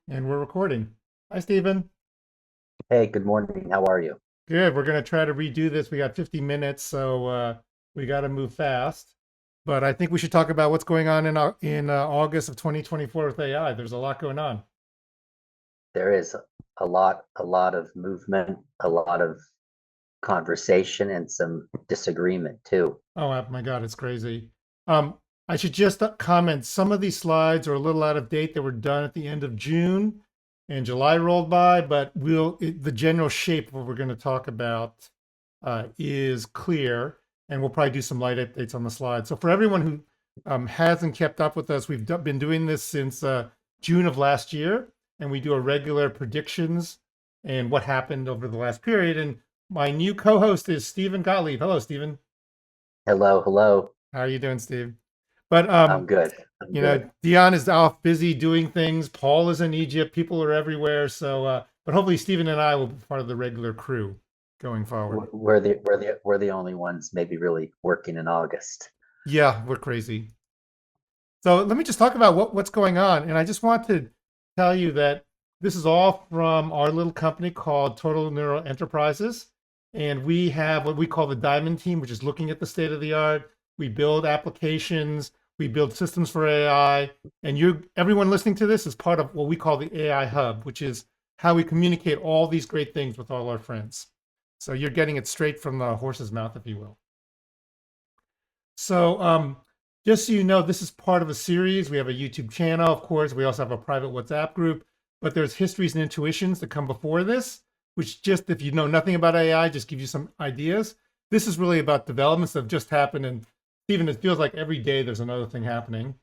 And we're recording. Hi, Stephen. Hey, good morning. How are you? Good. We're going to try to redo this. We got 50 minutes, so we got to move fast. But I think we should talk about what's going on in August of 2024 with AI. There's a lot going on. There is a lot of movement, a lot of conversation, and some disagreement too. Oh my God, it's crazy. Um, I should just comment. Some of these slides are a little out of date. They were done at the end of June, and July rolled by. But the general shape of what we're going to talk about is clear, and we'll probably do some light updates on the slide. So for everyone who hasn't kept up with us, we've been doing this since June of last year, and we do a regular predictions and what happened over the last period. And my new co-host is Stephen Gottlieb. Hello, Stephen. Hello, hello. How are you doing, Steve? But I'm good. I'm good. Dion is off busy doing things. Paul is in Egypt. People are everywhere. So, but hopefully, Stephen and I will be part of the regular crew going forward. We're the only ones maybe really working in August. Yeah, we're crazy. So let me just talk about what's going on. And I just want to tell you that this is all from our little company called Total Neural Enterprises. And we have what we call the Diamond Team, which is looking at the state of the art. We build applications, we build systems for AI. And everyone listening to this is part of what we call the AI Hub, which is how we communicate all these great things with all our friends. So you're getting it straight from the horse's mouth, if you will. So just so you know, this is part of a series. We have a YouTube channel, of course. We also have a private WhatsApp group, but there's histories and intuitions that come before this, which just, if you know nothing about AI, just give you some ideas. This is really about developments that have just happened. And Stephen, it feels like every day there's another thing happening.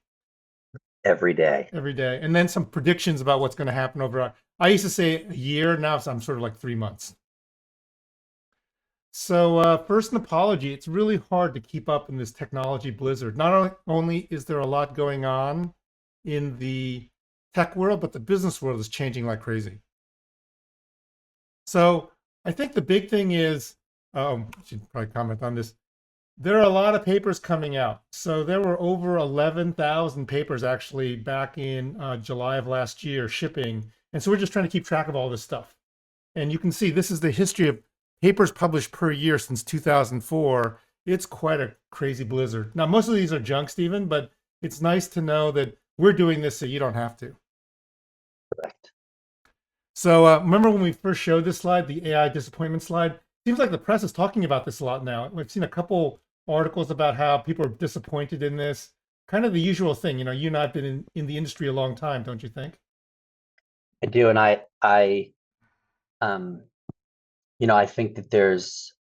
Every day. Every day. And then some predictions about what's going to happen over, I used to say a year. Now I'm sort of like 3 months. So first, an apology. It's really hard to keep up in this technology blizzard. Not only is there a lot going on in the tech world, but the business world is changing like crazy. So I think the big thing is, I should probably comment on this. There are a lot of papers coming out. So there were over 11,000 papers actually back in July of last year shipping. And so we're just trying to keep track of all this stuff. And you can see this is the history of papers published per year since 2004. It's quite a crazy blizzard. Now, most of these are junk, Stephen, but it's nice to know that we're doing this so you don't have to. Correct. So remember when we first showed this slide, the AI disappointment slide? Seems like the press is talking about this a lot now. We've seen a couple articles about how people are disappointed in this. Kind of the usual thing. You and I have been in the industry a long time, don't you think? I do, and um, I think that there's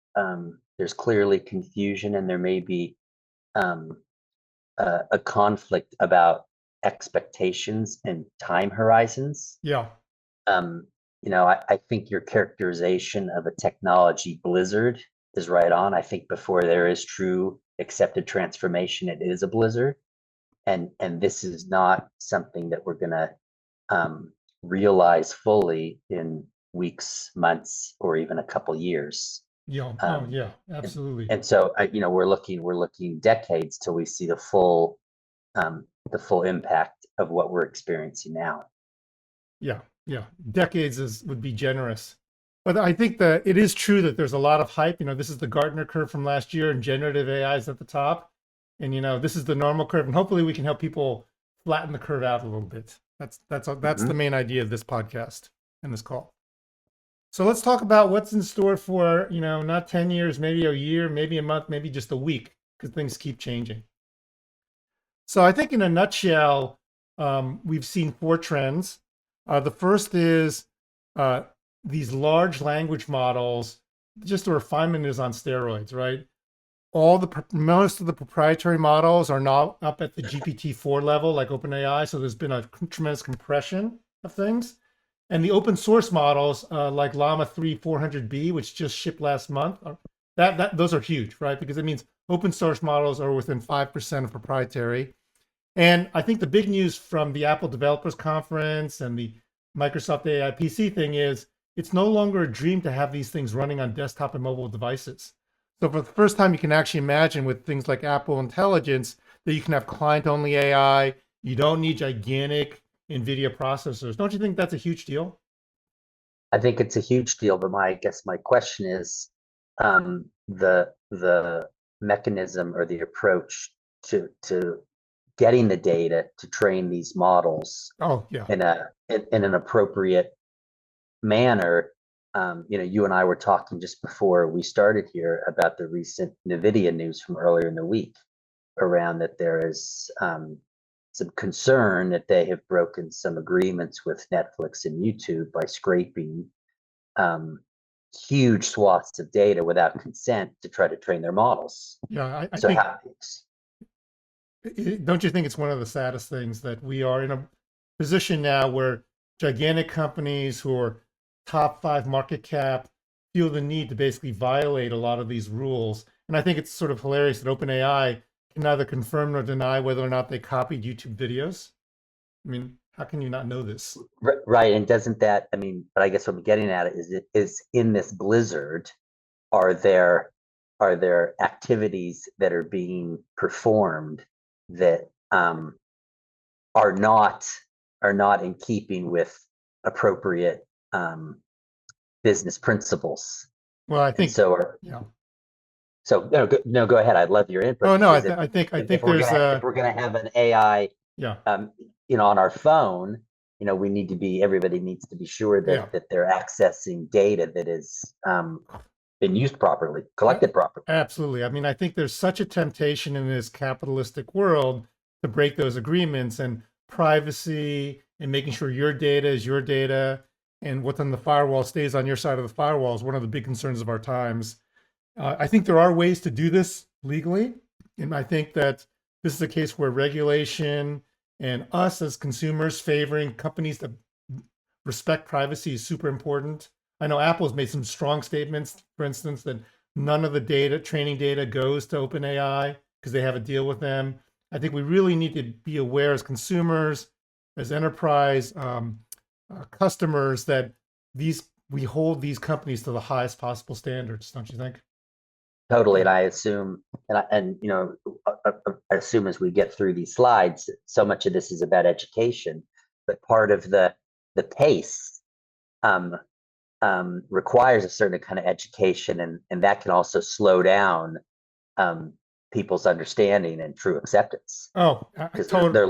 clearly confusion, and there may be um, a conflict about expectations and time horizons. Yeah. Um, I think your characterization of a technology blizzard is right on. I think before there is true accepted transformation, it is a blizzard, and this is not something that we're gonna realize fully in weeks, months, or even a couple years. Yeah. Oh, Um, yeah. and, Absolutely. and so, we're looking decades till we see the full impact of what we're experiencing now. Yeah, yeah. Decades would be generous. But I think that it is true that there's a lot of hype. This is the Gartner curve from last year, and generative AI is at the top. And this is the normal curve, and hopefully we can help people flatten the curve out a little bit. That's the Mhm. main idea of this podcast and this call. So let's talk about what's in store for, not 10 years, maybe a year, maybe a month, maybe just a week, because things keep changing. So I think in a nutshell, we've seen four trends. The first is uh, these large language models, just the refinement is on steroids, right? Most of the proprietary models are now up at the GPT-4 level, like OpenAI. So there's been a tremendous compression of things. And the open source models, like Llama 3 400B, which just shipped last month, those are huge, right? Because it means open source models are within 5% of proprietary. And I think the big news from the Apple Developers Conference and the Microsoft AI PC thing is it's no longer a dream to have these things running on desktop and mobile devices. So for the first time, you can actually imagine with things like Apple Intelligence that you can have client-only AI. You don't need gigantic NVIDIA processors. Don't you think that's a huge deal? I think it's a huge deal, but I guess my question is the mechanism or the approach to getting the data to train these models Oh, yeah. in an appropriate manner. You and I were talking just before we started here about the recent NVIDIA news from earlier in the week around that there is some concern that they have broken some agreements with Netflix and YouTube by scraping um, huge swaths of data without consent to try to train their models. Yeah, I So think, how, don't you think it's one of the saddest things that we are in a position now where gigantic companies who are top five market cap feel the need to basically violate a lot of these rules? And I think it's sort of hilarious that OpenAI can neither confirm nor deny whether or not they copied YouTube videos. I mean, how can you not know this? right? And doesn't that? I mean, but I guess what I'm getting at is in this blizzard, are there are there activities that are being performed that are not are not in keeping with appropriate business principles? Well, I And think, so yeah. no, go ahead. I'd love your input Oh no, because I think if we're there's gonna if we're gonna have an AI yeah, on our phone, we need to be everybody needs to be sure yeah. that they're accessing data that is been used properly, A- collected properly. Absolutely. I mean, I think there's such a temptation in this capitalistic world to break those agreements, and privacy and making sure your data is your data and what's on the firewall stays on your side of the firewall is one of the big concerns of our times. I think there are ways to do this legally. And I think that this is a case where regulation and us as consumers favoring companies that respect privacy is super important. I know Apple's made some strong statements, for instance, that none of the data, training data, goes to OpenAI because they have a deal with them. I think we really need to be aware as consumers, as enterprise customers, that these we hold these companies to the highest possible standards. Don't you think? Totally, and I assume, I assume as we get through these slides, so much of this is about education, but part of the pace um, requires a certain kind of education, and that can also slow down um, people's understanding and true acceptance Oh, because they're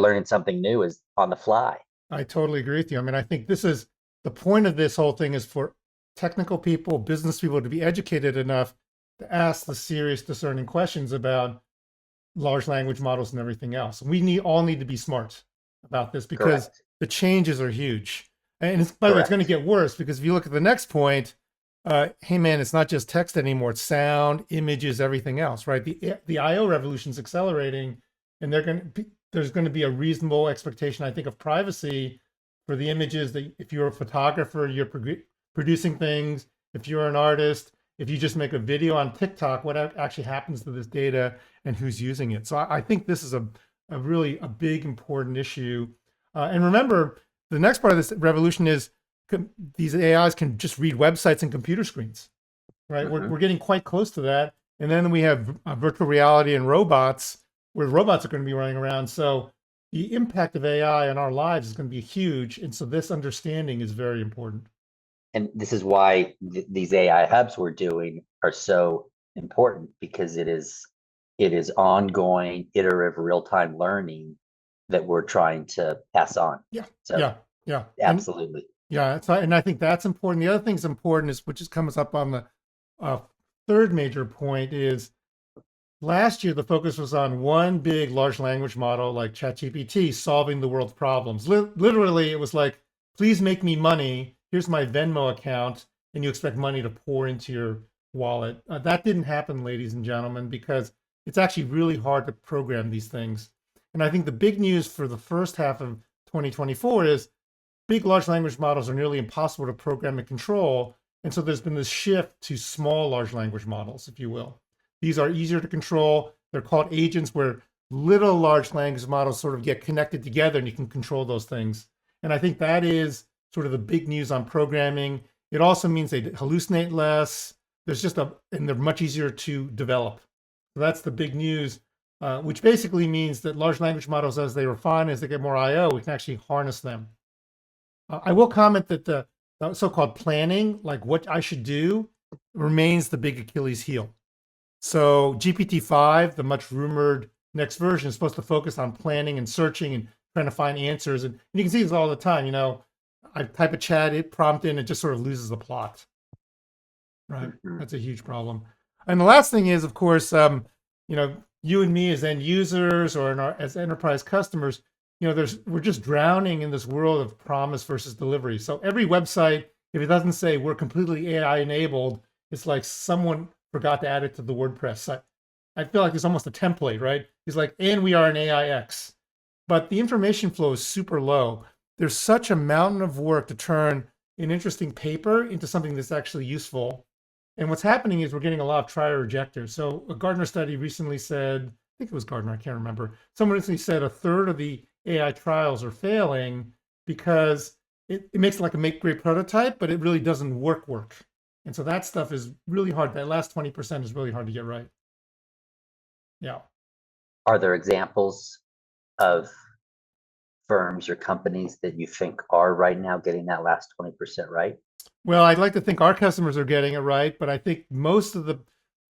learning something new is on the fly. I totally agree with you. I mean, I think this is the point of this whole thing is for technical people, business people to be educated enough to ask the serious discerning questions about large language models and everything else. We all need to be smart about this because Correct. the changes are huge. And by the way, it's going to Correct. get worse because if you look at the next point, hey man, it's not just text anymore; it's sound, images, everything else, right? The I/O revolution is accelerating, and there's going to be a reasonable expectation, I think, of privacy for the images that if you're a photographer, you're producing things. If you're an artist, if you just make a video on TikTok, what actually happens to this data and who's using it? So I think this is a really a big important issue. And remember, the next part of this revolution is these AIs can just read websites and computer screens, right? Mhm. We're getting quite close to that. And then we have virtual reality and robots, where robots are going to be running around. So the impact of AI on our lives is going to be huge. And so this understanding is very important. And this is why these AI hubs we're doing are so important because it is ongoing, iterative, real-time learning that we're trying to pass on. Yeah, So yeah, yeah. And absolutely. yeah, and I think that's important. The other thing's important is, which is comes up on the uh, third major point, is last year the focus was on one big large language model like ChatGPT solving the world's problems. Literally, it was like, please make me money. Here's my Venmo account, and you expect money to pour into your wallet. That didn't happen, ladies and gentlemen, because it's actually really hard to program these things. And I think the big news for the first half of 2024 is big large language models are nearly impossible to program and control. And so there's been this shift to small large language models, if you will. These are easier to control. They're called agents, where little large language models sort of get connected together and you can control those things. And I think that is sort of the big news on programming. It also means they hallucinate less. And they're much easier to develop. So that's the big news. which basically means that large language models, as they refine, as they get more I/O, we can actually harness them. I will comment that the so-called planning, like what I should do, remains the big Achilles heel. So GPT-5, the much rumored next version, is supposed to focus on planning and searching and trying to find answers. And you can see this all the time. You know, I type a chat prompt in, it just sort of loses the plot. Right, that's a huge problem. And the last thing is, of course, you know, you and me as end users or as enterprise customers, you know, we're just drowning in this world of promise versus delivery. So every website, if it doesn't say we're completely AI enabled, it's like someone forgot to add it to the WordPress site. I feel like there's almost a template, right? It's like, and we are an AIX, but the information flow is super low. There's such a mountain of work to turn an interesting paper into something that's actually useful. And what's happening is we're getting a lot of try rejectors. So a Gartner study recently said, I think it was Gartner, I can't remember. Someone recently said a third of the AI trials are failing because it makes like a great prototype, but it really doesn't work. And so that stuff is really hard. That last 20% is really hard to get right. Yeah. Are there examples of firms or companies that you think are right now getting that last 20% right? Well, I'd like to think our customers are getting it right, but I think most of the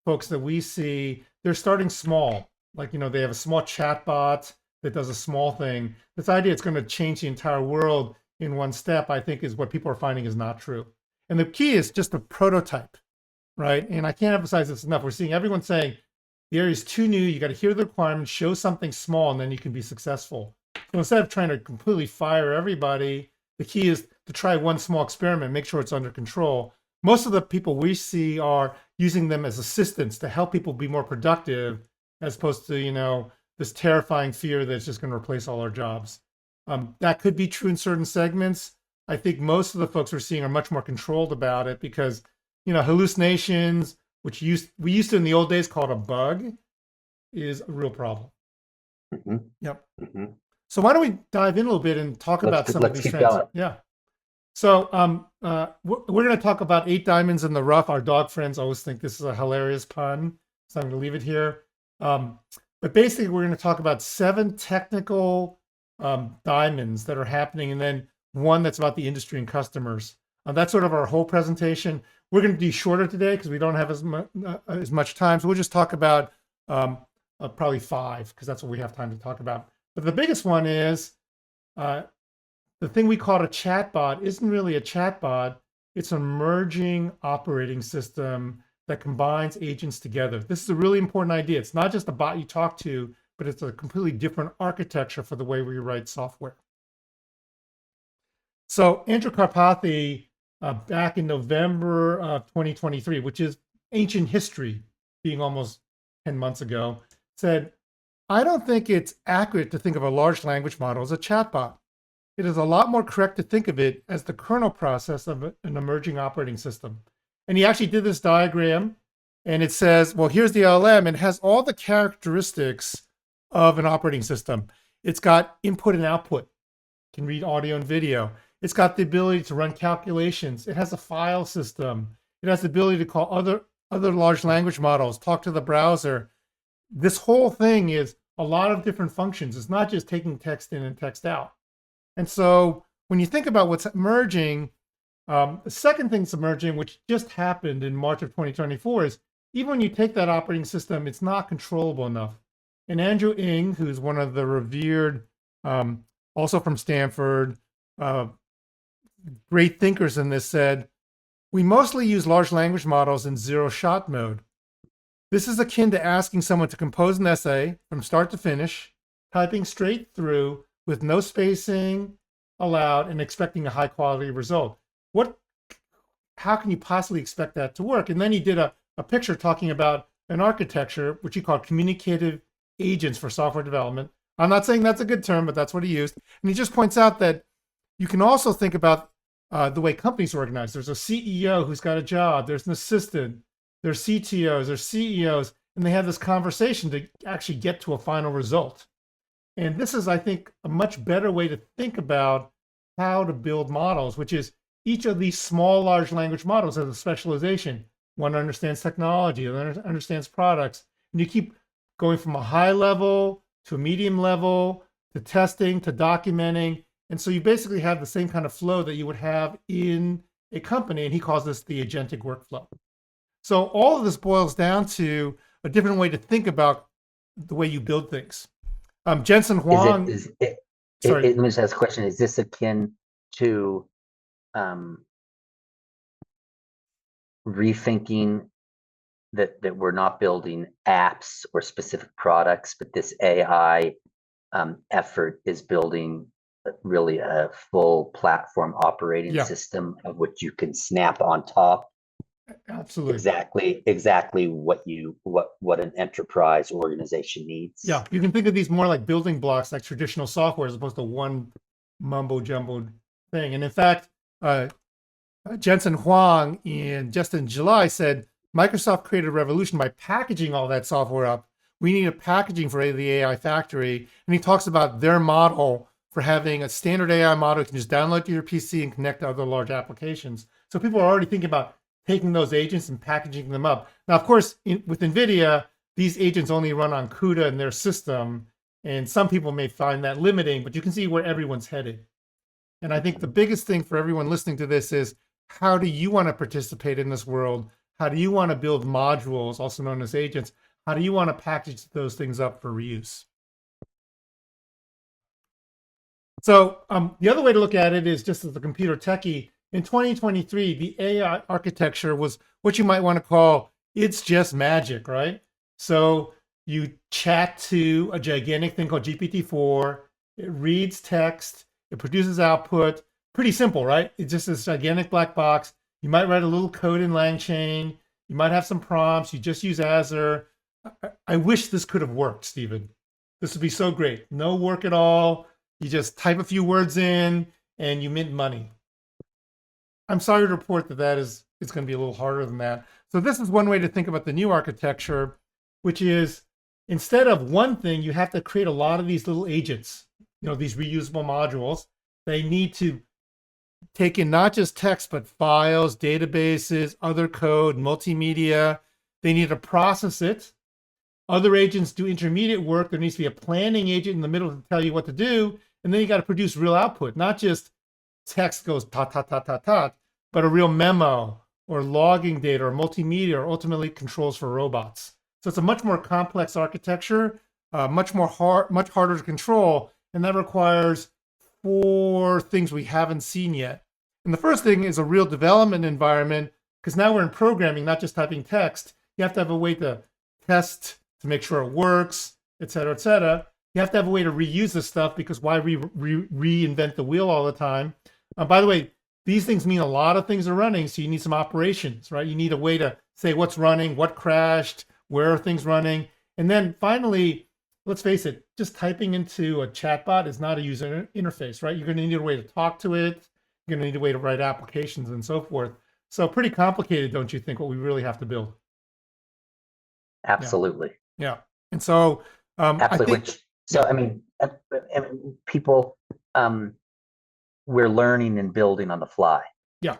folks that we see, they're starting small. Like, you know, they have a small chat bot that does a small thing. This idea it's going to change the entire world in one step, I think, is what people are finding is not true. And the key is just a prototype, right? And I can't emphasize this enough. We're seeing everyone saying the area is too new. You got to hear the requirements, show something small, and then you can be successful. So instead of trying to completely fire everybody, the key is to try one small experiment, make sure it's under control. Most of the people we see are using them as assistants to help people be more productive, as opposed to, you know, this terrifying fear that it's just going to replace all our jobs. That could be true in certain segments. I think most of the folks we're seeing are much more controlled about it because, you know, hallucinations, which we used to in the old days call it a bug, is a real problem. Yep. So why don't we dive in a little bit and talk about some of these trends? Going. Yeah. So we're going to talk about 8 diamonds in the rough. Our dog friends always think this is a hilarious pun, so I'm going to leave it here. But basically, we're going to talk about 7 technical diamonds that are happening, and then one that's about the industry and customers. That's sort of our whole presentation. We're going to be shorter today because we don't have as much time. So we'll just talk about probably 5 because that's what we have time to talk about. But the biggest one is the thing we call a chatbot isn't really a chatbot. It's an emerging operating system that combines agents together. This is a really important idea. It's not just a bot you talk to, but it's a completely different architecture for the way we write software. So Andrew Karpathy, back in November of 2023, which is ancient history, being almost 10 months ago, said, I don't think it's accurate to think of a large language model as a chatbot. It is a lot more correct to think of it as the kernel process of an emerging operating system. And he actually did this diagram, and it says, well, here's the LLM, and it has all the characteristics of an operating system. It's got input and output, it can read audio and video. It's got the ability to run calculations. It has a file system. It has the ability to call other large language models, talk to the browser. This whole thing is a lot of different functions. It's not just taking text in and text out. And so when you think about what's emerging, the second thing that's emerging, which just happened in March of 2024, is even when you take that operating system, it's not controllable enough. And Andrew Ng, who's one of the revered, also from Stanford, great thinkers in this, said, we mostly use large language models in zero-shot mode. This is akin to asking someone to compose an essay from start to finish, typing straight through with no spacing allowed and expecting a high-quality result. How can you possibly expect that to work? And then he did a picture talking about an architecture, which he called communicative agents for software development. I'm not saying that's a good term, but that's what he used. And he just points out that you can also think about the way companies are organized. There's a CEO who's got a job. There's an assistant. There's CTOs. There's CEOs. And they have this conversation to actually get to a final result. And this is, I think, a much better way to think about how to build models, which is each of these small large language models has a specialization. One understands technology, the other understands products. And you keep going from a high level to a medium level to testing to documenting. And so you basically have the same kind of flow that you would have in a company. And he calls this the agentic workflow. So all of this boils down to a different way to think about the way you build things. Jensen Huang. Sorry. Let me just ask a question. Is this akin to rethinking that we're not building apps or specific products, but this AI effort is building really a full platform operating system of which you can snap on top? Absolutely. Exactly what an enterprise organization needs. Yeah, you can think of these more like building blocks, like traditional software, as opposed to one mumbo jumbo thing. And in fact, Jensen Huang just in July said Microsoft created a revolution by packaging all that software up. We need a packaging for the AI factory. And he talks about their model for having a standard AI model you can just download to your PC and connect to other large applications. So people are already thinking about taking those agents and packaging them up. Now, of course, with NVIDIA, these agents only run on CUDA in their system. And some people may find that limiting, but you can see where everyone's headed. And I think the biggest thing for everyone listening to this is, how do you want to participate in this world? How do you want to build modules, also known as agents? How do you want to package those things up for reuse? So the other way to look at it is just as a computer techie. In 2023, the AI architecture was what you might want to call, it's just magic, right? So you chat to a gigantic thing called GPT-4. It reads text. It produces output. Pretty simple, right? It's just this gigantic black box. You might write a little code in LangChain. You might have some prompts. You just use Azure. I wish this could have worked, Stephen. This would be so great. No work at all. You just type a few words in and you mint money. I'm sorry to report that it's going to be a little harder than that. So this is one way to think about the new architecture, which is instead of one thing, you have to create a lot of these little agents, these reusable modules. They need to take in not just text, but files, databases, other code, multimedia. They need to process it. Other agents do intermediate work. There needs to be a planning agent in the middle to tell you what to do. And then you got to produce real output, not just text goes ta, but a real memo or logging data or multimedia or ultimately controls for robots. So it's a much more complex architecture, much harder to control. And that requires 4 things we haven't seen yet. And the first thing is a real development environment, because now we're in programming, not just typing text. You have to have a way to test to make sure it works, et cetera, et cetera. You have to have a way to reuse this stuff, because why reinvent the wheel all the time? By the way, these things mean a lot of things are running, so you need some operations, right? You need a way to say what's running, what crashed, where are things running. And then finally, let's face it, just typing into a chatbot is not a user interface, right? You're going to need a way to talk to it. You're going to need a way to write applications and so forth. So pretty complicated, don't you think, what we really have to build? Absolutely. Yeah. And so absolutely. I mean, people, we're learning and building on the fly. Yeah,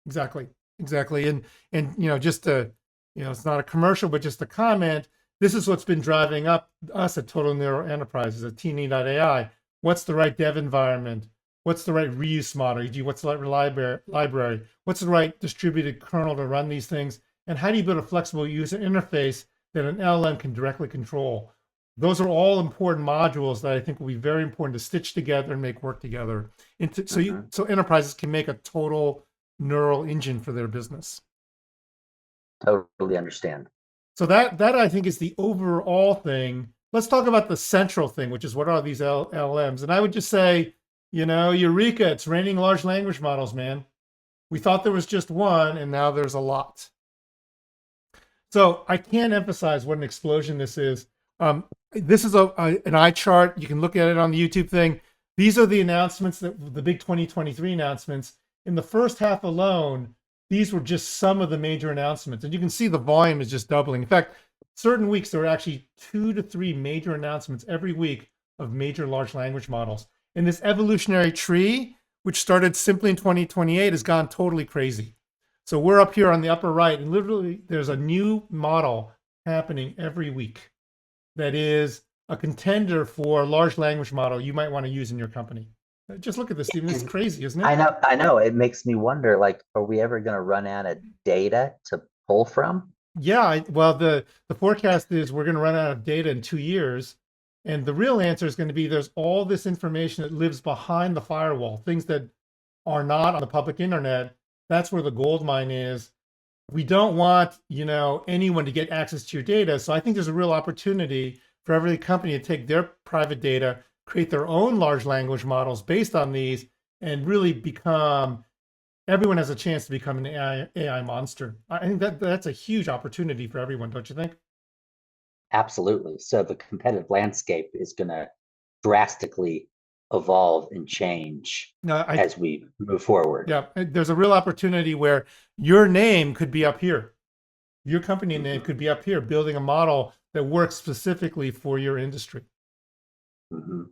exactly. And just it's not a commercial, but just a comment. This is what's been driving up us at Total Neural Enterprises at Teeny.ai. What's the right dev environment? What's the right reuse model? E.g., what's the right library? What's the right distributed kernel to run these things? And how do you build a flexible user interface that an LLM can directly control? Those are all important modules that I think will be very important to stitch together and make work together. So enterprises can make a total neural engine for their business. Totally understand. So that I think is the overall thing. Let's talk about the central thing, which is what are these LLMs? And I would just say, eureka, it's raining large language models, man. We thought there was just one, and now there's a lot. So I can't emphasize what an explosion this is. This is an eye chart. You can look at it on the YouTube thing. These are the announcements, the big 2023 announcements. In the first half alone, these were just some of the major announcements. And you can see the volume is just doubling. In fact, certain weeks, there were actually 2 to 3 major announcements every week of major large language models. And this evolutionary tree, which started simply in 2028, has gone totally crazy. So we're up here on the upper right, and literally there's a new model happening every week. that is a contender for a large language model you might want to use in your company? Just look at this, Stephen. This is And crazy, isn't it? I know. It makes me wonder, like, are we ever going to run out of data to pull from? Yeah, well, the forecast is we're going to run out of data in 2 years, and the real answer is going to be there's all this information that lives behind the firewall, things that are not on the public internet. That's where the gold mine is. We don't want, anyone to get access to your data. So I think there's a real opportunity for every company to take their private data, create their own large language models based on these, and really become everyone has a chance to become an AI monster. I think that's a huge opportunity for everyone, don't you think? Absolutely. So the competitive landscape is going to drastically evolve and change No, as we move forward. yeah, there's a real opportunity where your name could be up here. Your company name Mhm, could be up here, building a model that works specifically for your industry. mhm.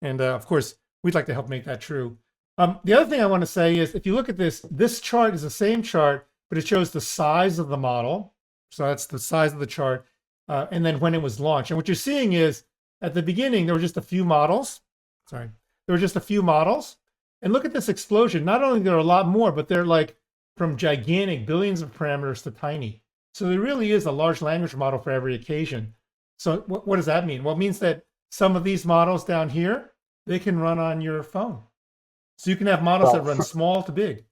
And of course, we'd like to help make that true. The other thing I want to say is if you look at this chart is the same chart, but it shows the size of the model. So that's the size of the chart. And then when it was launched. And what you're seeing is at the beginning, there were just a few models. Sorry, there were just a few models. And look at this explosion. Not only there are a lot more, but they're like from gigantic billions of parameters to tiny. So there really is a large language model for every occasion. So what does that mean? Well, it means that some of these models down here, they can run on your phone. So you can have models that Well, run small to big.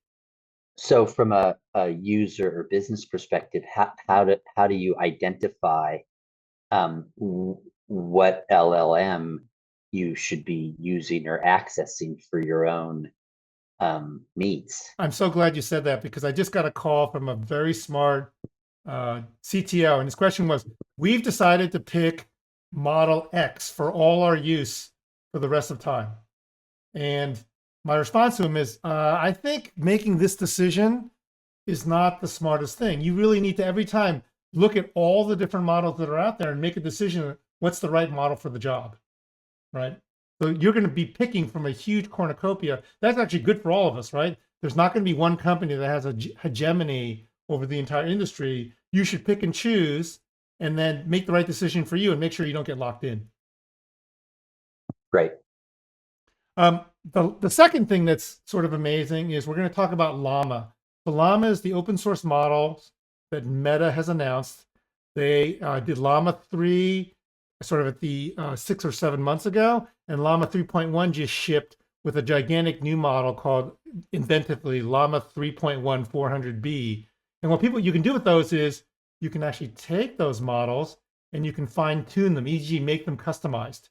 so from a user or business perspective, how do you identify what LLM you should be using or accessing for your own needs? I'm so glad you said that because I just got a call from a very smart CTO, and his question was, we've decided to pick Model X for all our use for the rest of time. And my response to him is, I think making this decision is not the smartest thing. You really need to every time look at all the different models that are out there and make a decision, what's the right model for the job, right? So you're going to be picking from a huge cornucopia. That's actually good for all of us, right? There's not going to be one company that has a hegemony over the entire industry. You should pick and choose and then make the right decision for you and make sure you don't get locked in. Great. The second thing that's sort of amazing is we're going to talk about Llama. The Llama is the open source model that Meta has announced. They did Llama 3 sort of at the 6 or 7 months ago, and Llama 3.1 just shipped with a gigantic new model called inventively Llama 3.1 400B. And what you can do with those is you can actually take those models and you can fine tune them, e.g., make them customized.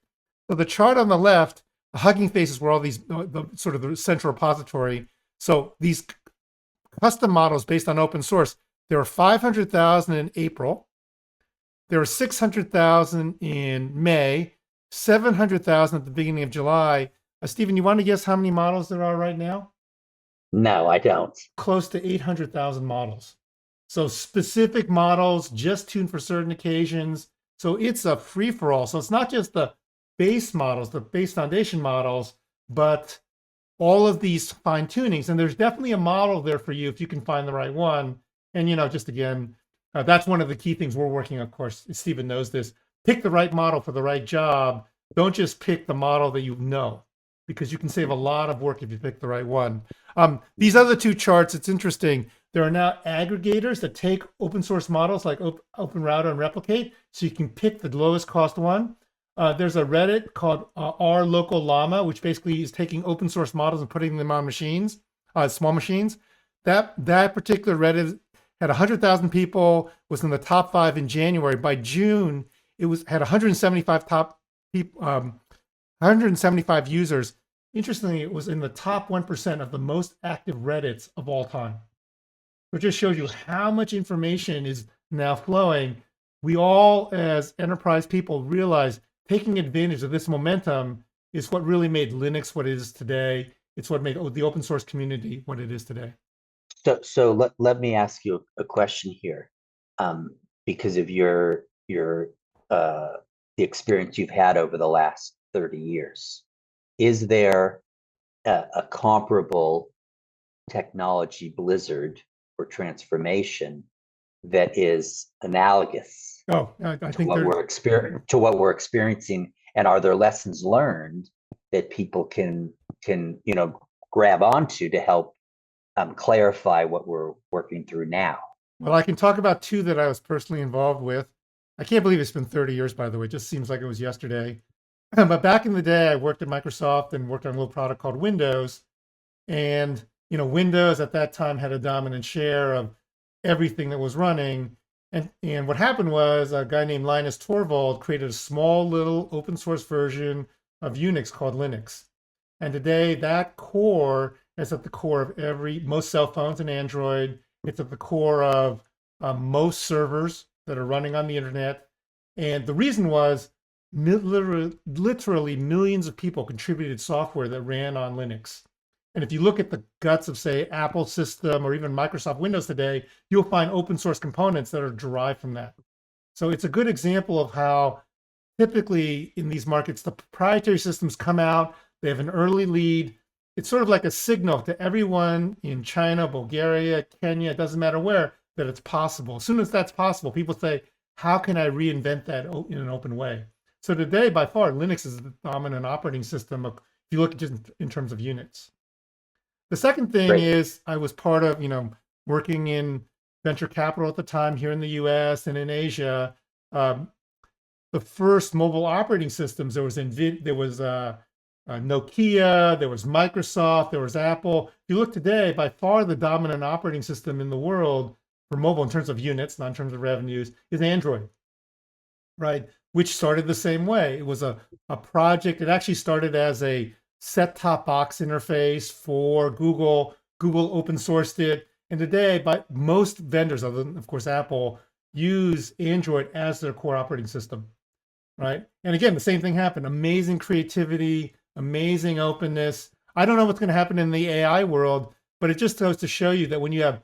So the chart on the left, the Hugging Face is where all these the sort of the central repository. So these custom models based on open source, there were 500,000 in April. There were 600,000 in May, 700,000 at the beginning of July. Stephen, you want to guess how many models there are right now? No, I don't. Close to 800,000 models. So specific models just tuned for certain occasions. So it's a free for all. So it's not just the base models, the base foundation models, but all of these fine tunings. And there's definitely a model there for you if you can find the right one. And, just again, that's one of the key things we're working on. Of course, Stephen knows this. Pick the right model for the right job. Don't just pick the model that you know, because you can save a lot of work if you pick the right one. These other two charts, it's interesting. There are now aggregators that take open source models like OpenRouter and Replicate, so you can pick the lowest cost one. There's a Reddit called R Local Llama, which basically is taking open source models and putting them on machines, small machines. That particular Reddit had 100,000 people, was in the top 5 in January. By June, it had 175 175 users. Interestingly, it was in the top 1% of the most active Reddits of all time. It just shows you how much information is now flowing. We all, as enterprise people, realize taking advantage of this momentum is what really made Linux what it is today. It's what made the open source community what it is today. So let me ask you a question here, because of the experience you've had over the last 30 years. Is there a comparable technology blizzard or transformation that is analogous Oh, I think they're to what we're experiencing, and are there lessons learned that people can grab onto to help clarify what we're working through now? well, I can talk about two that I was personally involved with. I can't believe it's been 30 years, by the way. It just seems like it was yesterday. But back in the day, I worked at Microsoft and worked on a little product called Windows. And Windows at that time had a dominant share of everything that was running. And what happened was a guy named Linus Torvald created a small little open source version of Unix called Linux. And today that core is at the core of most cell phones and Android. It's at the core of most servers that are running on the internet. And the reason was literally millions of people contributed software that ran on Linux. And if you look at the guts of, say, Apple system or even Microsoft Windows today, you'll find open source components that are derived from that. So it's a good example of how typically in these markets, the proprietary systems come out, they have an early lead. It's sort of like a signal to everyone in China, Bulgaria, Kenya, it doesn't matter where, that it's possible. As soon as that's possible, people say, how can I reinvent that in an open way? So today, by far, Linux is the dominant operating system if you look just in terms of units. The second thing Great. is I was part of, working in venture capital at the time here in the US and in Asia. The first mobile operating systems, there was Nokia, there was Microsoft, there was Apple. If you look today, by far the dominant operating system in the world for mobile in terms of units, not in terms of revenues, is Android, right? Which started the same way. It was a project. It actually started as a set-top box interface for Google. Google open sourced it. And today, most vendors, other than, of course, Apple, use Android as their core operating system, right? And again, the same thing happened. Amazing creativity, amazing openness. I don't know what's going to happen in the AI world, but it just goes to show you that when you have,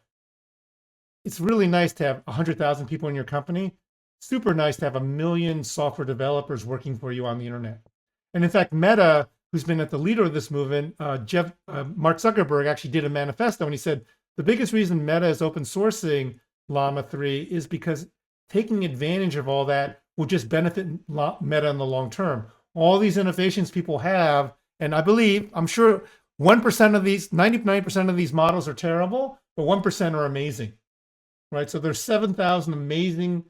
it's really nice to have 100,000 people in your company. Super nice to have 1 million software developers working for you on the internet. And in fact, Meta, who's been at the leader of this movement, Mark Zuckerberg actually did a manifesto and he said, the biggest reason Meta is open sourcing Llama 3 is because taking advantage of all that will just benefit Meta in the long term. All these innovations people have, and I'm sure 1% of these, 99% of these models are terrible, but 1% are amazing, right? So there's 7,000 amazing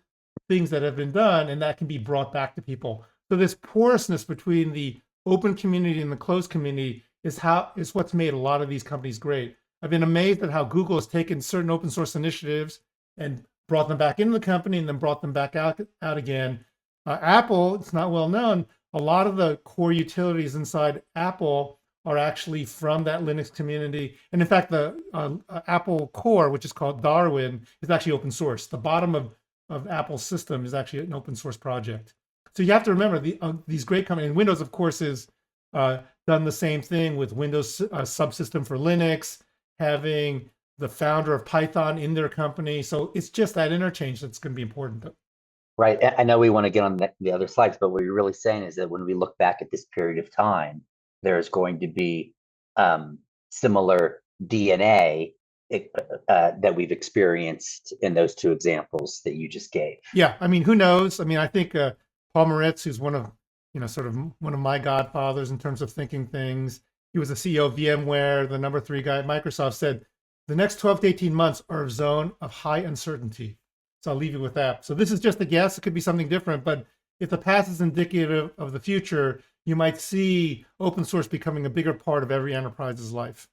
things that have been done and that can be brought back to people. So this porousness between the open community and the closed community is what's made a lot of these companies great. I've been amazed at how Google has taken certain open source initiatives and brought them back into the company and then brought them back out again. Apple, it's not well known, a lot of the core utilities inside Apple are actually from that Linux community. And in fact, the Apple core, which is called Darwin, is actually open source. The bottom of Apple's system is actually an open source project. So you have to remember these great companies. And Windows, of course, is done the same thing with Windows subsystem for Linux, having the founder of Python in their company. So it's just that interchange that's going to be important. Right. I know we want to get on the other slides, but what you're really saying is that when we look back at this period of time, there's going to be similar DNA that we've experienced in those two examples that you just gave. Yeah, I mean, who knows? I mean, I think Paul Moritz, who's one of my godfathers in terms of thinking things. He was the CEO of VMware, the number 3 guy at Microsoft, said the next 12 to 18 months are a zone of high uncertainty. So I'll leave you with that. So this is just a guess. It could be something different, but if the past is indicative of the future, you might see open source becoming a bigger part of every enterprise's life.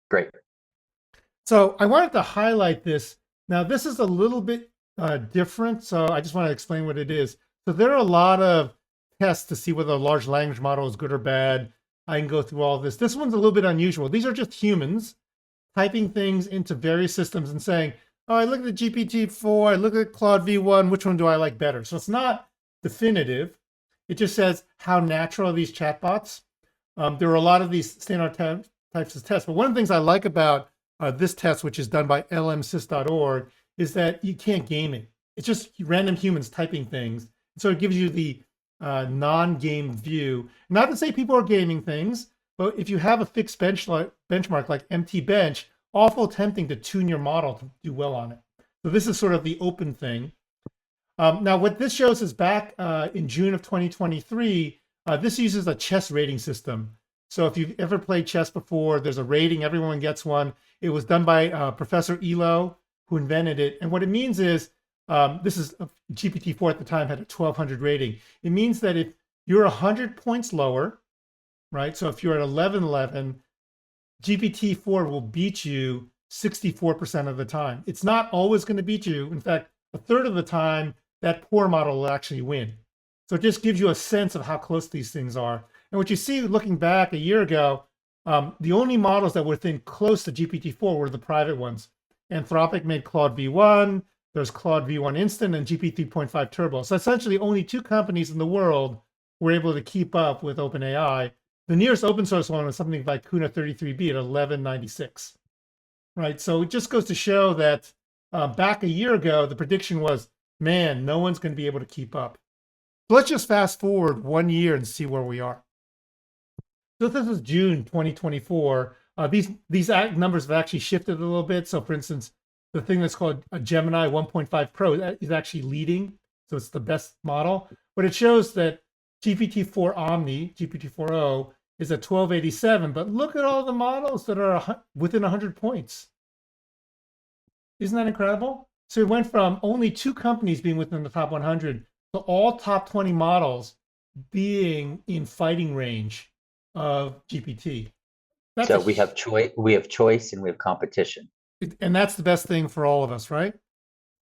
Great. So I wanted to highlight this. Now, this is a little bit different, so I just want to explain what it is. So there are a lot of tests to see whether a large language model is good or bad. I can go through all of this. This one's a little bit unusual. These are just humans typing things into various systems and saying, oh, I look at the GPT-4, I look at Claude V1, which one do I like better? So it's not definitive. It just says, how natural are these chatbots? There are a lot of these standard types of tests. But one of the things I like about this test, which is done by lmsys.org, is that you can't game it. It's just random humans typing things. So it gives you the non-game view. Not to say people are gaming things, but if you have a fixed benchmark like MT bench, awful tempting to tune your model to do well on it. So this is sort of the open thing. Now, what this shows is back in June of 2023, this uses a chess rating system. So if you've ever played chess before, there's a rating, everyone gets one. It was done by Professor Elo, who invented it. And what it means is, this is GPT-4 at the time had a 1200 rating. It means that if you're 100 points lower, right? So if you're at 1111, GPT-4 will beat you 64% of the time. It's not always going to beat you. In fact, a third of the time, that poor model will actually win. So it just gives you a sense of how close these things are. And what you see looking back a year ago, the only models that were within close to GPT-4 were the private ones. Anthropic made Claude V1, there's Claude V1 Instant and GPT-3.5 Turbo. So essentially only two companies in the world were able to keep up with OpenAI. The nearest open source one was something like Kuna 33B at 1196, right? So it just goes to show that back a year ago, the prediction was, man, no one's going to be able to keep up. So let's just fast forward 1 year and see where we are. So this is June 2024. These numbers have actually shifted a little bit. So for instance, the thing that's called a Gemini 1.5 Pro is actually leading. So it's the best model. But it shows that GPT-4 Omni, GPT-4o, is at 1287. But look at all the models that are within 100 points. Isn't that incredible? So it went from only two companies being within the top 100 to all top 20 models being in fighting range of GPT. So we have choice and we have competition. And that's the best thing for all of us, right?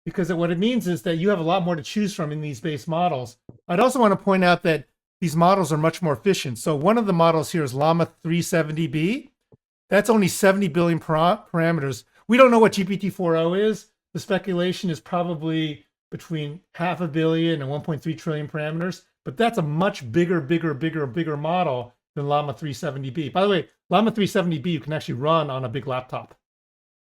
Because what it means is that you have a lot more to choose from in these base models. I'd also want to point out that these models are much more efficient. So one of the models here is Llama 370B. That's only 70 billion parameters. We don't know what GPT-4o is. The speculation is probably between 500 million and 1.3 trillion parameters, but that's a much bigger model than Llama 370B. By the way, Llama 370B you can actually run on a big laptop.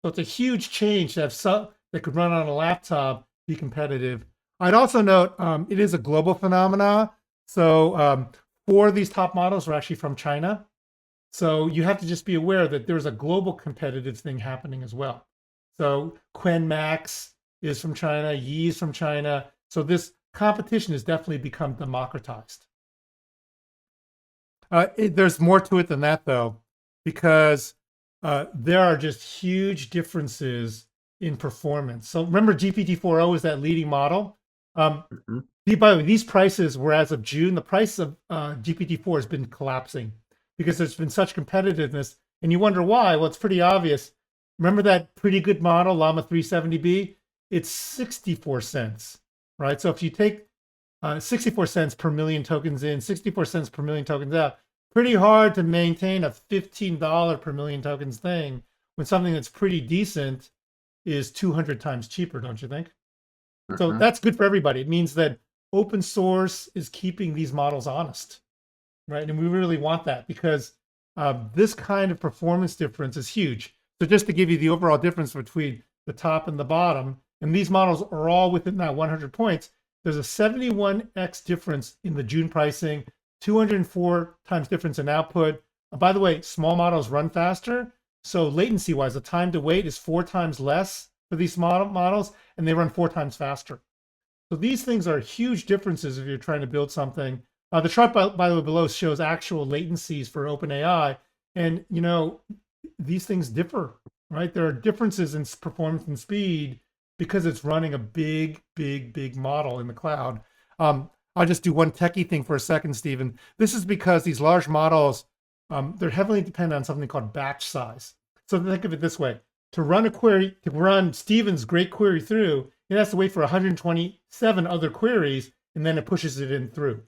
So it's a huge change to have some that could run on a laptop, be competitive. I'd also note it is a global phenomena. So 4 of these top models are actually from China. So you have to just be aware that there's a global competitive thing happening as well. So Quen Max is from China, Yi is from China. So this competition has definitely become democratized. There's more to it than that, though, because there are just huge differences in performance. So remember, GPT-4o is that leading model. By the way, these prices were as of June. The price of GPT-4 has been collapsing because there's been such competitiveness. And you wonder why? Well, it's pretty obvious. Remember that pretty good model, Llama 370B? It's 64 cents, right? So if you take 64 cents per million tokens in, 64 cents per million tokens out, pretty hard to maintain a $15 per million tokens thing when something that's pretty decent is 200 times cheaper, don't you think? So that's good for everybody. It means that open source is keeping these models honest, right? And we really want that because this kind of performance difference is huge. So just to give you the overall difference between the top and the bottom, and these models are all within that 100 points, there's a 71x difference in the June pricing, 204 times difference in output. By the way, small models run faster. So latency-wise, the time to wait is 4 times less for these models, and they run 4 times faster. So these things are huge differences if you're trying to build something. The chart, by the way, below shows actual latencies for OpenAI. And, you know, these things differ, right? There are differences in performance and speed because it's running a big model in the cloud. I'll just do one techie thing for a second, Stephen. This is because these large models, they're heavily dependent on something called batch size. So think of it this way. To run a query, to run Stephen's great query through, it has to wait for 127 other queries, and then it pushes it in through,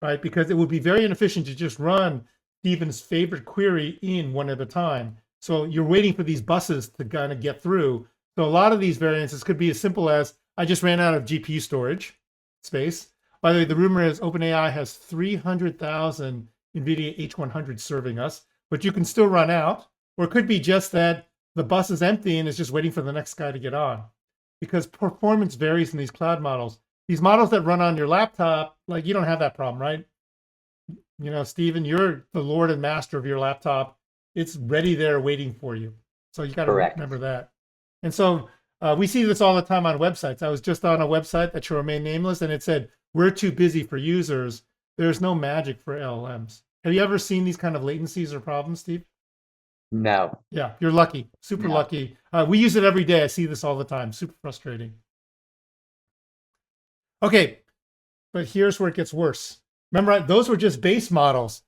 right? Because it would be very inefficient to just run Stephen's favorite query in one at a time. So you're waiting for these buses to kind of get through. So a lot of these variances could be as simple as, I just ran out of GPU storage space. By the way, the rumor is OpenAI has 300,000 NVIDIA H100s serving us, but you can still run out. Or it could be just that the bus is empty and is just waiting for the next guy to get on. Because performance varies in these cloud models. These models that run on your laptop, like you don't have that problem, right? You know, Stephen, you're the lord and master of your laptop. It's ready there waiting for you. So you got to remember that. And so We see this all the time on websites. I was just on a website that should remain nameless, and it said, "We're too busy for users." There's no magic for LLMs. Have you ever seen these kind of latencies or problems, Steve? No, Yeah, you're lucky, super no. lucky. We use it every day. I see this all the time. Super frustrating. Okay, but here's where it gets worse. Remember, those were just base models.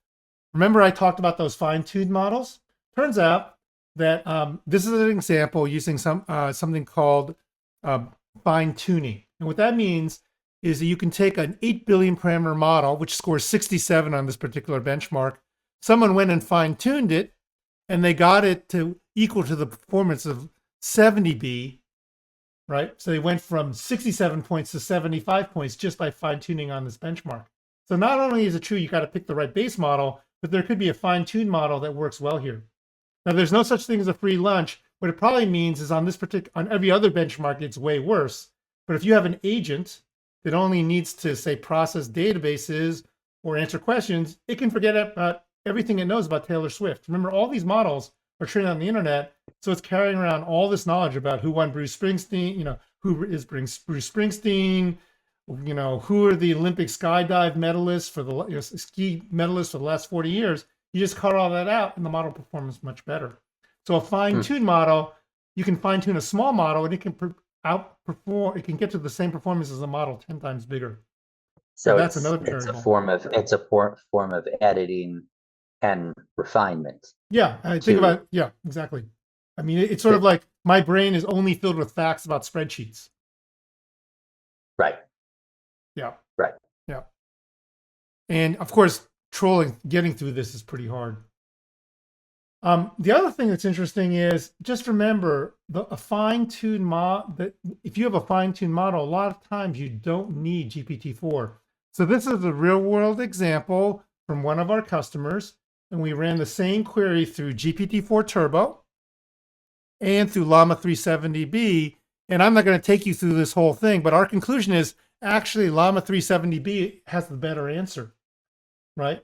Remember, I talked about those fine-tuned models? Turns out that this is an example using something called fine-tuning. And what that means is that you can take an 8 billion parameter model, which scores 67 on this particular benchmark. Someone went and fine-tuned it, and they got it to equal to the performance of 70B, right? So they went from 67 points to 75 points just by fine-tuning on this benchmark. So not only is it true you got to pick the right base model, but there could be a fine-tuned model that works well here. Now, there's no such thing as a free lunch. What it probably means is on every other benchmark, it's way worse. But if you have an agent that only needs to, say, process databases or answer questions, it can forget about everything it knows about Taylor Swift. Remember, all these models are trained on the internet, so it's carrying around all this knowledge about who won Bruce Springsteen, who is Bruce Springsteen, who are the Olympic skydive medalists for the ski medalists for the last 40 years. You just cut all that out and the model performs much better. So a fine-tuned model, you can fine-tune a small model and it can outperform, it can get to the same performance as a model 10 times bigger. So that's it's, another it's a variable. form of editing and refinement. Yeah, I think about it. Yeah, exactly. I mean, it's sort of like my brain is only filled with facts about spreadsheets. Right. Yeah. Right. Yeah. And of course, getting through this is pretty hard. The other thing that's interesting is just remember a fine-tuned model. If you have a fine-tuned model, a lot of times you don't need GPT-4. So this is a real-world example from one of our customers, and we ran the same query through GPT-4 Turbo and through Llama 370B. And I'm not going to take you through this whole thing, but our conclusion is actually Llama 370B has the better answer, right?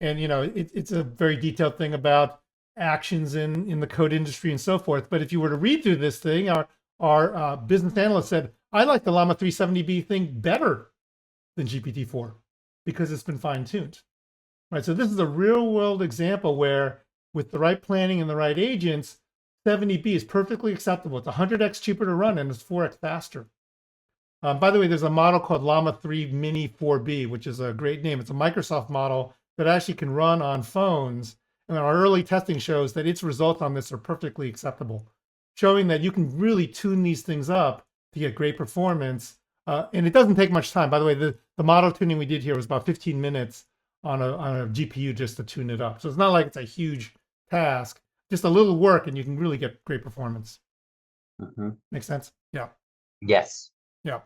And it's a very detailed thing about actions in the code industry and so forth. But if you were to read through this thing, our business analyst said, I like the Llama 370B thing better than GPT-4 because it's been fine-tuned, right? So this is a real-world example where with the right planning and the right agents, 70B is perfectly acceptable. It's 100x cheaper to run and it's 4x faster. By the way, there's a model called Llama 3 Mini 4B, which is a great name. It's a Microsoft model that actually can run on phones. And our early testing shows that its results on this are perfectly acceptable, showing that you can really tune these things up to get great performance. And it doesn't take much time. By the way, the model tuning we did here was about 15 minutes on a GPU just to tune it up. So it's not like it's a huge task, just a little work and you can really get great performance. Make sense? Yeah. Yes. Yeah.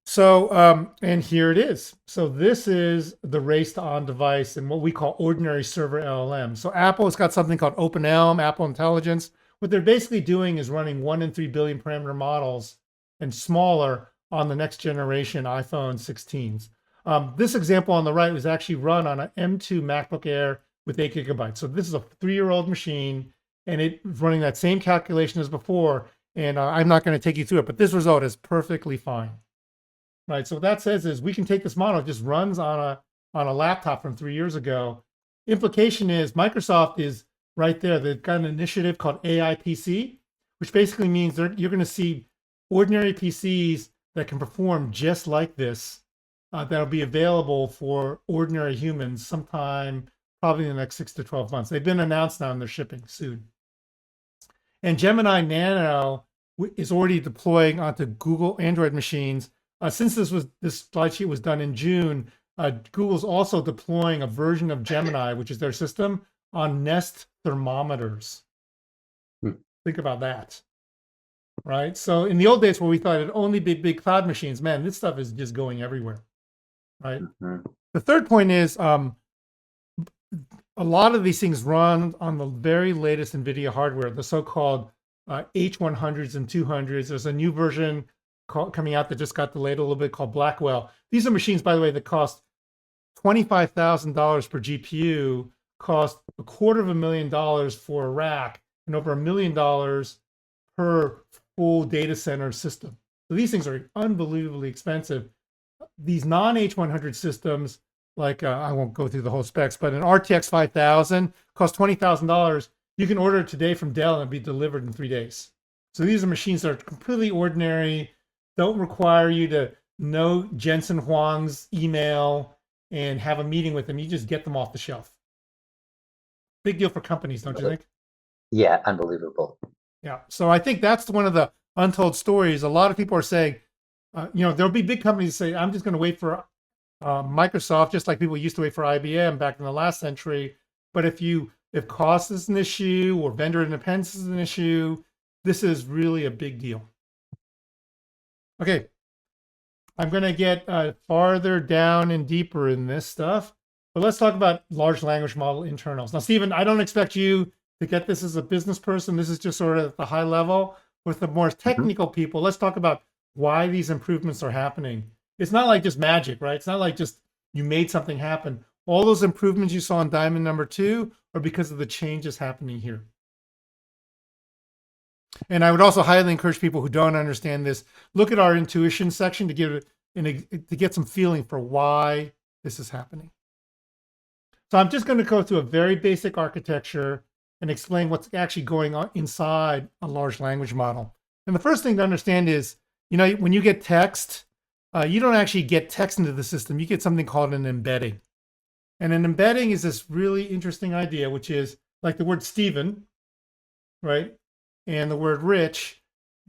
So, and here it is. So this is the race to on-device and what we call ordinary server LLM. So Apple has got something called OpenELM, Apple Intelligence. What they're basically doing is running 1 in 3 billion parameter models and smaller on the next generation iPhone 16s. This example on the right was actually run on an M2 MacBook Air with 8 gigabytes. So this is a 3-year-old machine and it's running that same calculation as before. And I'm not going to take you through it, but this result is perfectly fine. Right. So what that says is we can take this model, it just runs on a laptop from 3 years ago. Implication is Microsoft is right there. They've got an initiative called AI PC, which basically means you're going to see ordinary PCs that can perform just like this, that'll be available for ordinary humans sometime probably in the next 6 to 12 months. They've been announced now and they're shipping soon. And Gemini Nano is already deploying onto Google Android machines. Since this slide sheet was done in June, Google's also deploying a version of Gemini, which is their system, on Nest thermometers. Think about that, right? So in the old days where we thought it'd only be big cloud machines, man, this stuff is just going everywhere, right? The third point is a lot of these things run on the very latest NVIDIA hardware, the so-called H100s and 200s. There's a new version coming out that just got delayed a little bit called Blackwell. These are machines, by the way, that cost $25,000 per GPU, cost $250,000 for a rack, and over $1 million per full data center system. So these things are unbelievably expensive. These non-H100 systems, like I won't go through the whole specs, but an RTX 5000 costs $20,000. You can order it today from Dell and it'll be delivered in 3 days. So these are machines that are completely ordinary, don't require you to know Jensen Huang's email and have a meeting with them. You just get them off the shelf. Big deal for companies, don't you think? Yeah, unbelievable. Yeah. So I think that's one of the untold stories. A lot of people are saying, there'll be big companies say, I'm just going to wait for Microsoft, just like people used to wait for IBM back in the last century. But if cost is an issue or vendor independence is an issue, this is really a big deal. Okay. I'm going to get farther down and deeper in this stuff, but let's talk about large language model internals. Now, Stephen, I don't expect you to get this as a business person. This is just sort of at the high level. With the more technical people, let's talk about why these improvements are happening. It's not like just magic, right? It's not like just you made something happen. All those improvements you saw in diamond number 2 are because of the changes happening here. And I would also highly encourage people who don't understand this, look at our intuition section to get some feeling for why this is happening. So I'm just going to go through a very basic architecture and explain what's actually going on inside a large language model. And the first thing to understand is, when you get text, you don't actually get text into the system. You get something called an embedding. And an embedding is this really interesting idea, which is like the word Stephen, right? And the word rich,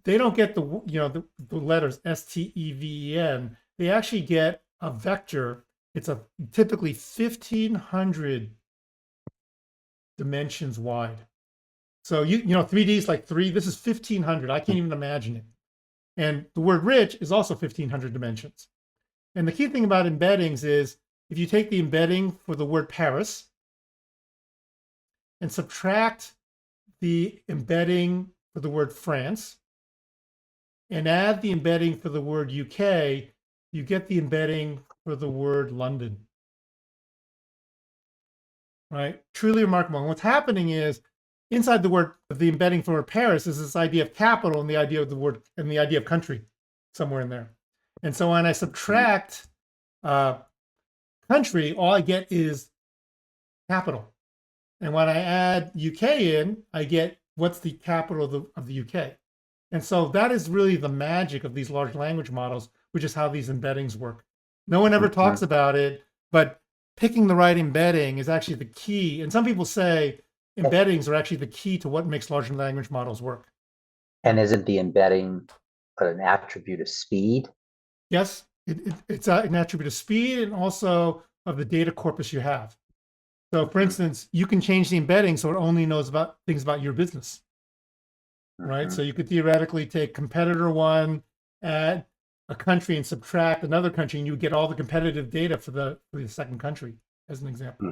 they don't get the letters STEVEN. They actually get a vector. It's typically 1,500 dimensions wide. So 3D is like 3. This is 1,500. I can't even imagine it. And the word rich is also 1,500 dimensions. And the key thing about embeddings is if you take the embedding for the word Paris and subtract the embedding for the word France and add the embedding for the word UK, you get the embedding for the word London. Right? Truly remarkable. And what's happening is inside the embedding for Paris is this idea of capital and the idea of the word and the idea of country somewhere in there. And so when I subtract country, all I get is capital. And when I add UK in, I get what's the capital of the UK. And so that is really the magic of these large language models, which is how these embeddings work. No one ever talks about it, but picking the right embedding is actually the key. And some people say embeddings are actually the key to what makes large language models work. And isn't the embedding an attribute of speed? Yes, it's an attribute of speed and also of the data corpus you have. So for instance, you can change the embedding so it only knows about things about your business, right? So you could theoretically take competitor 1, add a country and subtract another country, and you get all the competitive data for the second country, as an example.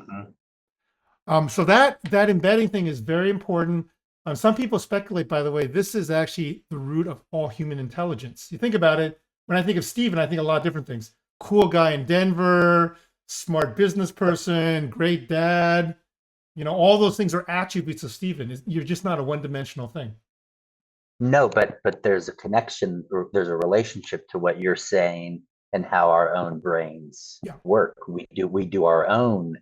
So that embedding thing is very important. Some people speculate, by the way, this is actually the root of all human intelligence. You think about it, when I think of Stephen, I think a lot of different things. Cool guy in Denver, smart business person, great dad. All those things are attributes of Stephen. You're just not a one-dimensional thing. No, but there's a connection, or there's a relationship to what you're saying and how our own brains work. We do our own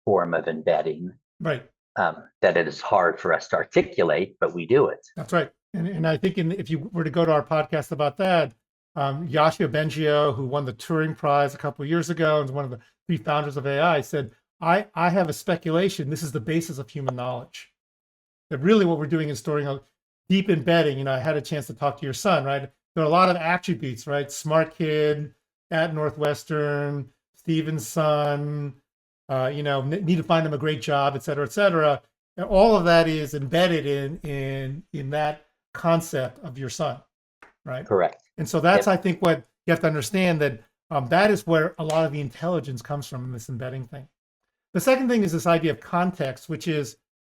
form of embedding, right? That it is hard for us to articulate, but we do it. That's right. And I think if you were to go to our podcast about that, Yoshua Bengio, who won the Turing Prize a couple of years ago and is one of the 3 founders of AI, said, I have a speculation. This is the basis of human knowledge. That really what we're doing is storing a deep embedding. I had a chance to talk to your son, right? There are a lot of attributes, right? Smart kid at Northwestern, Stephen's son, need to find him a great job, et cetera, et cetera. And all of that is embedded in that concept of your son, right? Correct. And so that's, I think, what you have to understand, that that is where a lot of the intelligence comes from in this embedding thing. The second thing is this idea of context, which is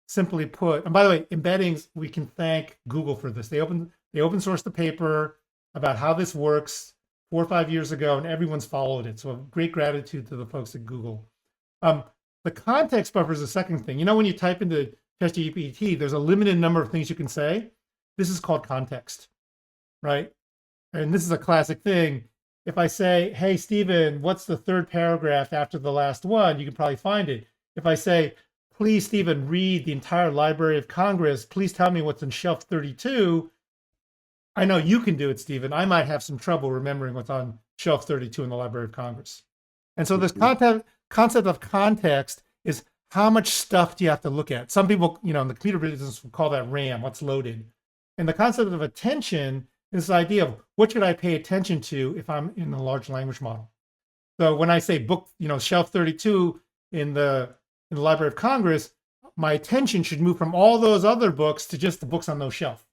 simply put, and by the way, embeddings, we can thank Google for this. They open sourced the paper about how this works 4 or 5 years ago, and everyone's followed it. So great gratitude to the folks at Google. The context buffer is the second thing. When you type into ChatGPT, there's a limited number of things you can say. This is called context, right? And this is a classic thing. If I say, hey, Stephen, what's the third paragraph after the last one? You can probably find it. If I say, please, Stephen, read the entire Library of Congress, please tell me what's on shelf 32. I know you can do it, Stephen. I might have some trouble remembering what's on shelf 32 in the Library of Congress. And so this concept of context is how much stuff do you have to look at? Some people, in the computer business will call that RAM, what's loaded. And the concept of attention is the idea of what should I pay attention to if I'm in a large language model. So when I say book, shelf 32 in the Library of Congress, my attention should move from all those other books to just the books on that shelf,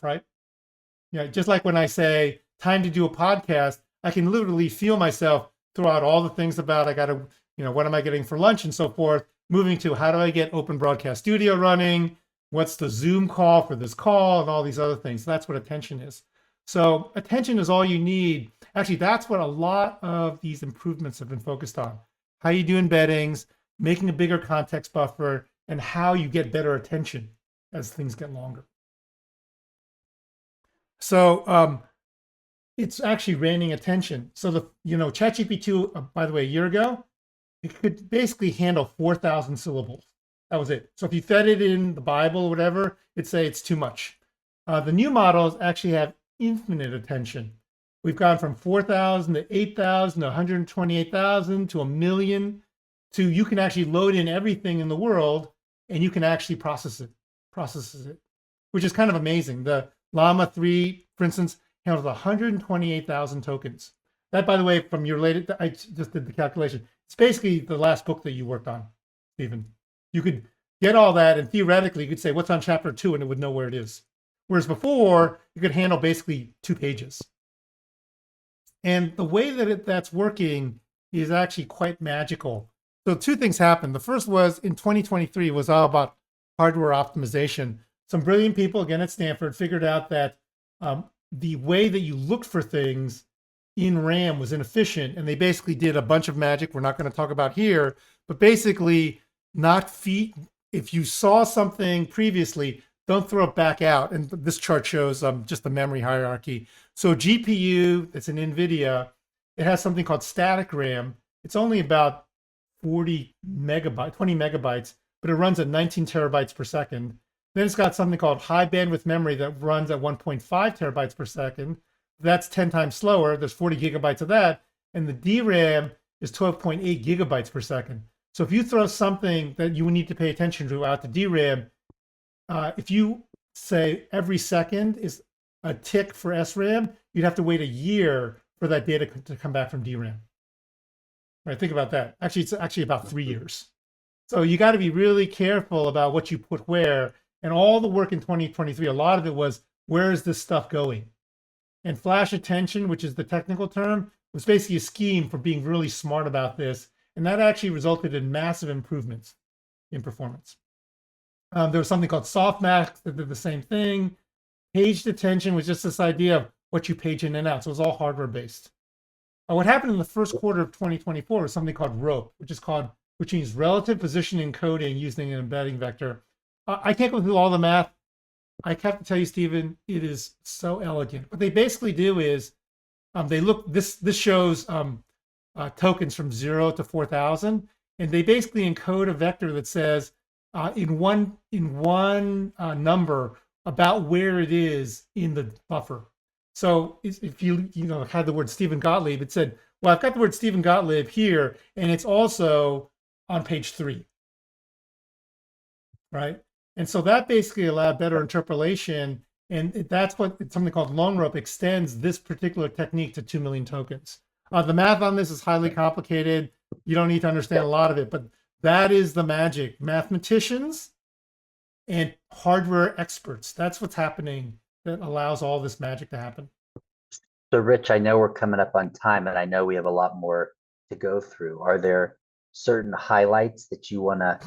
right? Just like when I say time to do a podcast, I can literally feel myself throw out all the things about I got to, what am I getting for lunch and so forth, moving to how do I get Open Broadcast Studio running? What's the Zoom call for this call and all these other things. That's what attention is. So attention is all you need. Actually, that's what a lot of these improvements have been focused on. How you do embeddings, making a bigger context buffer, and how you get better attention as things get longer. So it's actually raining attention. So ChatGPT, by the way, a year ago, it could basically handle 4,000 syllables. That was it. So if you fed it in the Bible or whatever, it'd say it's too much. The new models actually have infinite attention. We've gone from 4,000 to 8,000 to 128,000 to 1 million to you can actually load in everything in the world and you can actually processes it, which is kind of amazing. The Llama 3, for instance, handles 128,000 tokens. That, by the way, from your latest, I just did the calculation. It's basically the last book that you worked on, Stephen. You could get all that, and theoretically, you could say, what's on chapter 2, and it would know where it is. Whereas before, you could handle basically 2 pages. And the way that that's working is actually quite magical. So 2 things happened. The first was in 2023 was all about hardware optimization. Some brilliant people, again at Stanford, figured out that the way that you looked for things in RAM was inefficient, and they basically did a bunch of magic we're not going to talk about here, but basically if you saw something previously, don't throw it back out. And this chart shows just the memory hierarchy. So GPU, it's an NVIDIA, it has something called static RAM. It's only about 20 megabytes, but it runs at 19 terabytes per second. Then it's got something called high bandwidth memory that runs at 1.5 terabytes per second. That's 10 times slower. There's 40 gigabytes of that. And the DRAM is 12.8 gigabytes per second. So if you throw something that you need to pay attention to out the DRAM, if you say every second is a tick for SRAM, you'd have to wait a year for that data to come back from DRAM. Right, think about that. Actually, it's actually about 3 years. So you got to be really careful about what you put where. And all the work in 2023, a lot of it was, where is this stuff going? And flash attention, which is the technical term, was basically a scheme for being really smart about this. And that actually resulted in massive improvements in performance. There was something called softmax that did the same thing. Paged attention was just this idea of what you page in and out. So it was all hardware based. What happened in the first quarter of 2024 was something called ROPE, which means relative position encoding using an embedding vector. I can't go through all the math. I have to tell you, Stephen, it is so elegant. What they basically do is this shows tokens from 0 to 4,000, and they basically encode a vector that says in one number about where it is in the buffer. So if you had the word Stephen Gottlieb, it said, well, I've got the word Stephen Gottlieb here, and it's also on page 3, right? And so that basically allowed better interpolation, and that's what something called long rope extends this particular technique to 2 million tokens. The math on this is highly complicated. You don't need to understand a lot of it, but that is the magic. Mathematicians and hardware experts, that's what's happening that allows all this magic to happen. So Rich, I know we're coming up on time, and I know we have a lot more to go through. Are there certain highlights that you want to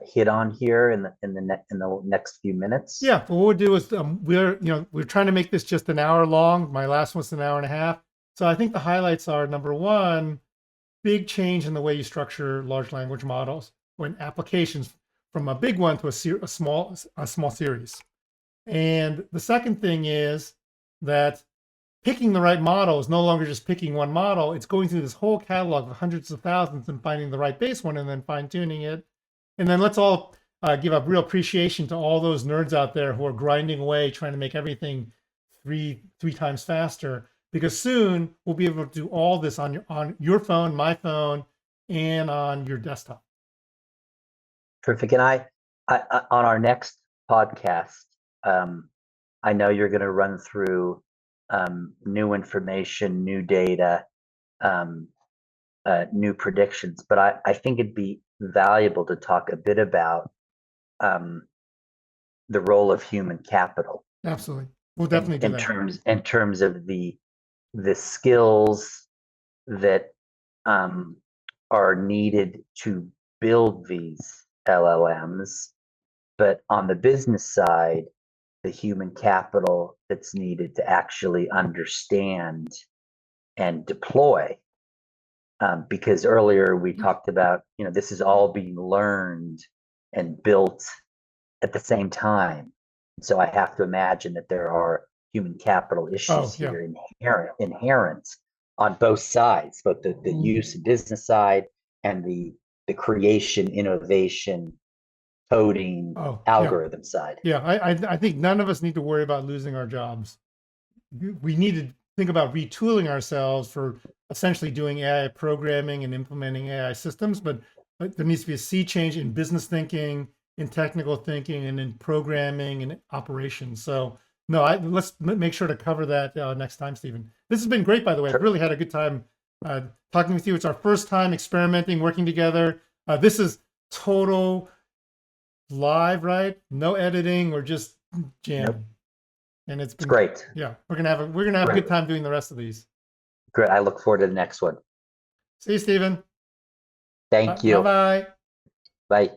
hit on here in the next few minutes? Yeah, what we'll do is we're trying to make this just an hour long. My last one's an hour and a half. So I think the highlights are, number one, big change in the way you structure large language models when applications from a big one to a small series. And the second thing is that picking the right model is no longer just picking one model. It's going through this whole catalog of hundreds of thousands and finding the right base one and then fine tuning it. And then let's all give a real appreciation to all those nerds out there who are grinding away, trying to make everything three times faster. Because soon we'll be able to do all this on your phone, my phone, and on your desktop. Terrific. And I on our next podcast, I know you're going to run through new information, new data, new predictions, but I think it'd be valuable to talk a bit about the role of human capital. Absolutely. We'll definitely do that. In terms of the skills that are needed to build these LLMs, but on the business side, the human capital that's needed to actually understand and deploy. Because earlier we talked about, this is all being learned and built at the same time. So I have to imagine that there are human capital issues here inherent on both sides, both the use and business side and the creation, innovation, coding, algorithm side. Yeah, I think none of us need to worry about losing our jobs. We need to think about retooling ourselves for essentially doing AI programming and implementing AI systems, but there needs to be a sea change in business thinking, in technical thinking, and in programming and operations. So no, let's make sure to cover that next time, Stephen. This has been great, by the way. I've really had a good time talking with you. It's our first time experimenting, working together. This is total live, right? No editing. We're just jamming. Yep. And it's been great. Yeah, we're gonna have a good time doing the rest of these. Great. I look forward to the next one. See you, Stephen. Thank you. Bye-bye. Bye.